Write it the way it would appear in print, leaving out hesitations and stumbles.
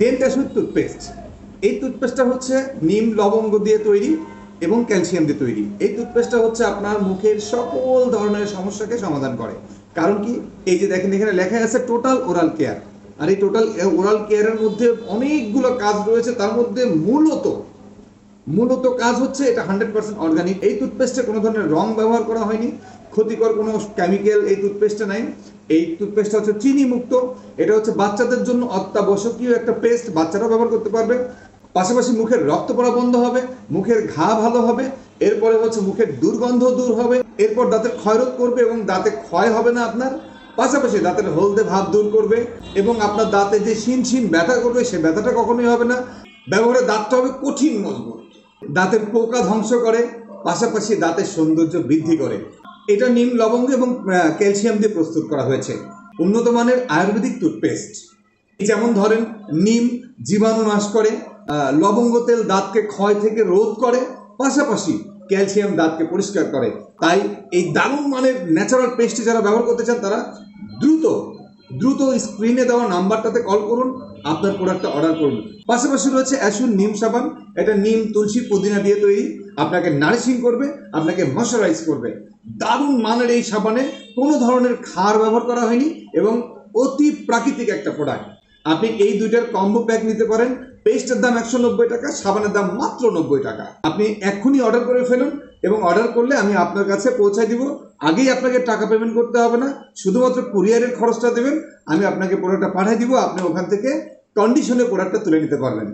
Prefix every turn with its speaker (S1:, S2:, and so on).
S1: ডেন্টাসুর toothpaste. এই টুথপেস্টটা হচ্ছে নিম লবঙ্গ দিয়ে তৈরি এবং ক্যালসিয়াম দিয়ে তৈরি। এই টুথপেস্টটা হচ্ছে আপনার মুখের সকল ধরনের সমস্যাকে সমাধান করে। কারণ কি, এই যে দেখেন এখানে লেখা আছে টোটাল ওরাল কেয়ার। আর এই টোটাল ওরাল কেয়ারের মধ্যে অনেকগুলো কাজ রয়েছে। তার মধ্যে মূলত কাজ হচ্ছে এটা 100% অর্গানিক। এই টুথপেস্টে কোনো ধরনের রং ব্যবহার করা হয়নি, ক্ষতিকর কোনো কেমিক্যাল এই টুথপেস্টে নাই। এই টুথপেস্টটা হচ্ছে চিনি মুক্ত। এটা হচ্ছে বাচ্চাদের জন্য অত্যাবশ্যকীয় একটা পেস্ট, বাচ্চারাও ব্যবহার করতে পারবে। পাশাপাশি মুখের রক্ত পড়া বন্ধ হবে, মুখের ঘা ভালো হবে, এরপরে হচ্ছে মুখের দুর্গন্ধ দূর হবে, এরপর দাঁতের ক্ষয়রোধ করবে এবং দাঁতে ক্ষয় হবে না আপনার। পাশাপাশি দাঁতের হলদে ভাব দূর করবে এবং আপনার দাঁতে যে শিন ব্যথা করবে সে ব্যথাটা কখনোই হবে না। ব্যবহারে দাঁতটা হবে কঠিন মজবুত, দাঁতের পোকা ধ্বংস করে, পাশাপাশি দাঁতের সৌন্দর্য বৃদ্ধি করে। এটা নিম লবঙ্গ এবং ক্যালসিয়াম দিয়ে প্রস্তুত করা হয়েছে। উন্নত মানের আয়ুর্বেদিক টুথপেস্ট। যেমন ধরেন নিম জীবাণু নাশ করে, লবঙ্গ তেল দাঁতকে ক্ষয় থেকে রোধ করে, পাশাপাশি ক্যালসিয়াম দাঁতকে পরিষ্কার করে। তাই এই দারুণ মানের ন্যাচারাল পেস্টটি যারা ব্যবহার করতে চান তারা দ্রুত দ্রুত স্ক্রিনে দেওয়া নাম্বারটাতে কল করুন, আপনার প্রোডাক্টটা অর্ডার করুন। পাশাপাশি রয়েছে অ্যাশুর নিম সাবান। এটা নিম তুলসী পুদিনা দিয়ে তৈরি, আপনাকে নারিশিং করবে, আপনাকে ময়শ্চারাইজ করবে। দারুণ মানের এই সাবানে কোনো ধরনের ক্ষার ব্যবহার করা হয়নি এবং অতি প্রাকৃতিক একটা প্রোডাক্ট। আপনি এই দুইটার কম্বো প্যাক নিতে পারেন। পেস্টের দাম 190 টাকা, সাবানের দাম মাত্র 90 টাকা। আপনি এক্ষুনি অর্ডার করে ফেলুন এবং অর্ডার করলে আমি আপনার কাছে পৌঁছায় দিব। আগেই আপনাকে টাকা পেমেন্ট করতে হবে না, শুধুমাত্র কুরিয়ারের খরচটা দেবেন, আমি আপনাকে প্রোডাক্টটা পাঠিয়ে দিব, আপনি ওখান থেকে কন্ডিশনে প্রোডাক্টটা তুলে নিতে পারবেন।